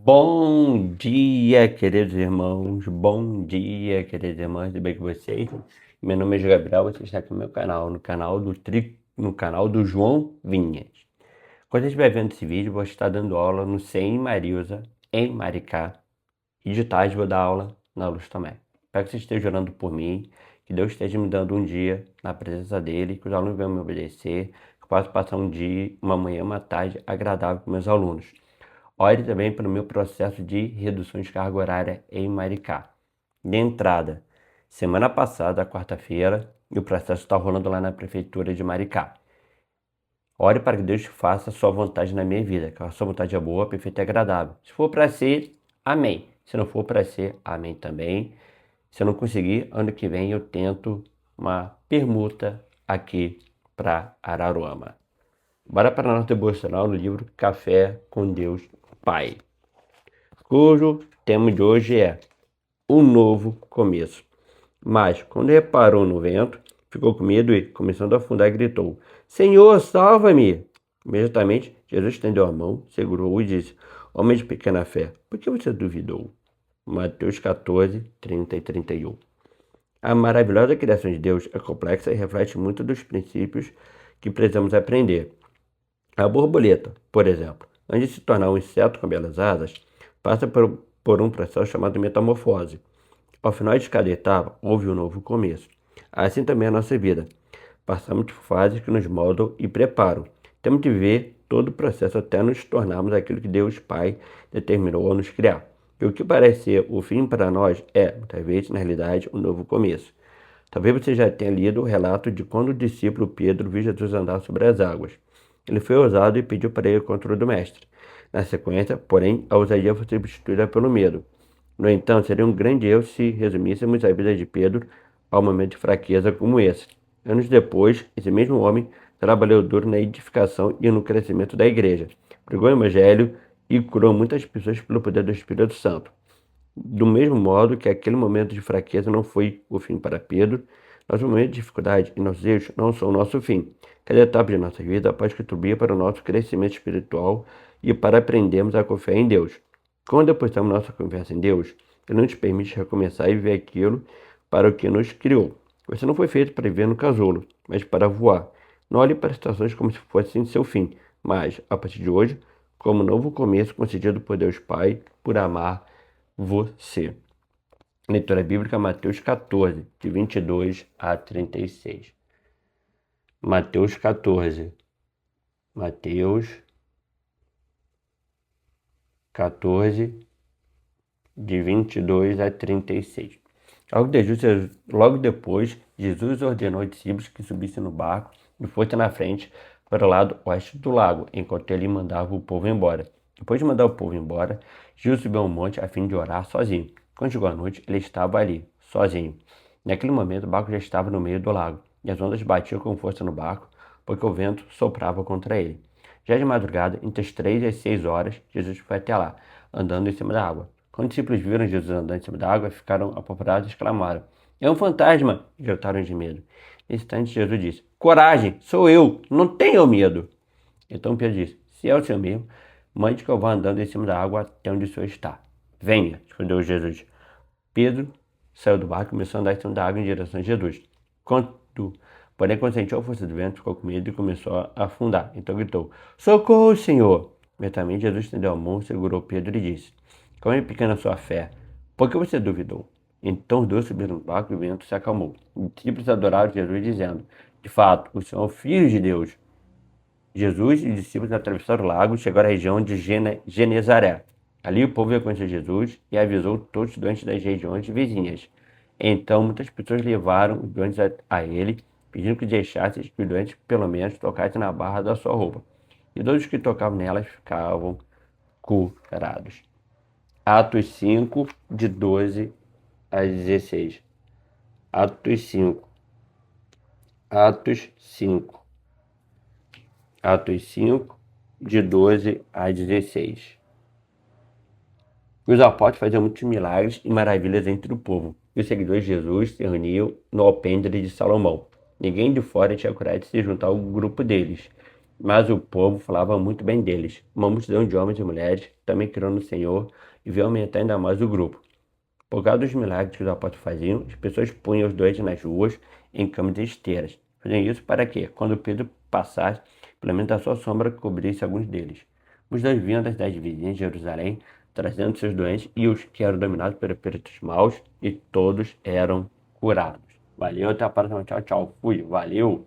Bom dia, queridos irmãos. Bom dia, queridos irmãos. Tudo bem com vocês? Meu nome é Gabriel. Você está aqui no meu canal, no canal do João Vinhas. Quando a gente vai vendo esse vídeo, vou estar dando aula no CEM Marilsa, em Maricá. E de tarde vou dar aula na Luz também. Espero que você esteja orando por mim, que Deus esteja me dando um dia na presença dele, que os alunos venham me obedecer, que eu possa passar um dia, uma manhã, uma tarde agradável com meus alunos. Ore também pelo meu processo de redução de carga horária em Maricá. De entrada, semana passada, quarta-feira, e o processo está rolando lá na prefeitura de Maricá. Ore para que Deus faça a sua vontade na minha vida, que a sua vontade é boa, perfeita e agradável. Se for para ser, amém. Se não for para ser, amém também. Se eu não conseguir, ano que vem eu tento uma permuta aqui para Araruama. Bora para nosso devocional no livro Café com Deus Pai, cujo tema de hoje é um novo começo. Mas, quando reparou no vento, ficou com medo e, começando a afundar, gritou: Senhor, salva-me! Imediatamente, Jesus estendeu a mão, segurou-o e disse: Homem de pequena fé, por que você duvidou? Mateus 14, 30 e 31. A maravilhosa criação de Deus é complexa e reflete muito dos princípios que precisamos aprender. A borboleta, por exemplo, antes de se tornar um inseto com belas asas, passa por um processo chamado metamorfose. Ao final de cada etapa, houve um novo começo. Assim também é a nossa vida. Passamos por fases que nos moldam e preparam. Temos de ver todo o processo até nos tornarmos aquilo que Deus Pai determinou ao nos criar. E o que parece ser o fim para nós é, muitas vezes, na realidade, um novo começo. Talvez você já tenha lido o relato de quando o discípulo Pedro viu Jesus andar sobre as águas. Ele foi ousado e pediu para ir ao encontro do mestre. Na sequência, porém, a ousadia foi substituída pelo medo. No entanto, seria um grande erro se resumíssemos a vida de Pedro a um momento de fraqueza como esse. Anos depois, esse mesmo homem trabalhou duro na edificação e no crescimento da igreja, pregou o evangelho e curou muitas pessoas pelo poder do Espírito Santo. Do mesmo modo que aquele momento de fraqueza não foi o fim para Pedro, nossos momentos de dificuldade e nossos erros não são o nosso fim. Cada etapa de nossa vida pode contribuir para o nosso crescimento espiritual e para aprendermos a confiar em Deus. Quando depositamos nossa confiança em Deus, Ele nos permite recomeçar e viver aquilo para o que nos criou. Você não foi feito para viver no casulo, mas para voar. Não olhe para as situações como se fossem seu fim, mas, a partir de hoje, como um novo começo concedido por Deus Pai, por amar você. Leitura bíblica, Mateus 14, de 22 a 36. Mateus 14. Mateus 14, de 22 a 36. Logo depois, Jesus ordenou aos discípulos que subissem no barco e fossem na frente para o lado oeste do lago, enquanto ele mandava o povo embora. Depois de mandar o povo embora, Jesus subiu ao monte a fim de orar sozinho. Quando chegou a noite, ele estava ali, sozinho. Naquele momento, o barco já estava no meio do lago, e as ondas batiam com força no barco, porque o vento soprava contra ele. Já de madrugada, entre as 3 e as 6 horas, Jesus foi até lá, andando em cima da água. Quando os discípulos viram Jesus andando em cima da água, ficaram apavorados e exclamaram: É um fantasma! E gritaram de medo. Nesse instante, Jesus disse: Coragem, sou eu, não tenham medo. Então Pedro disse: Se é o Senhor mesmo, mande que eu vá andando em cima da água até onde o Senhor está. Venha, respondeu Jesus. Pedro saiu do barco e começou a andar em cima da água em direção a Jesus. Porém, quando sentiu a força do vento, ficou com medo e começou a afundar. Então gritou: Socorro, Senhor! Imediatamente Jesus estendeu a mão, segurou Pedro e disse: Como é pequena a sua fé, por que você duvidou? Então os dois subiram no barco e o vento se acalmou. Os discípulos adoraram Jesus, dizendo: De fato, o Senhor é o Filho de Deus. Jesus e os discípulos atravessaram o lago e chegaram à região de Genezaré. Ali o povo reconheceu Jesus e avisou todos os doentes das regiões vizinhas. Então muitas pessoas levaram os doentes a ele, pedindo que deixasse que os doentes pelo menos tocassem na barra da sua roupa. E todos os que tocavam nelas ficavam curados. Atos 5, de 12 a 16. Atos 5. Atos 5. Atos 5, de 12 a 16. Os apóstolos faziam muitos milagres e maravilhas entre o povo. E os seguidores de Jesus se reuniam no alpendre de Salomão. Ninguém de fora tinha coragem de se juntar ao grupo deles. Mas o povo falava muito bem deles. Uma multidão de homens e mulheres também creu no Senhor e veio aumentar ainda mais o grupo. Por causa dos milagres que os apóstolos faziam, as pessoas punham os doentes nas ruas, em camas e esteiras. Faziam isso para quê? Quando Pedro passasse, pelo menos a sua sombra cobrisse alguns deles. Os dois vinham das cidades vizinhas de Jerusalém, trazendo seus doentes e os que eram dominados por espíritos maus, e todos eram curados. Valeu, até a próxima. Tchau, tchau. Fui, valeu.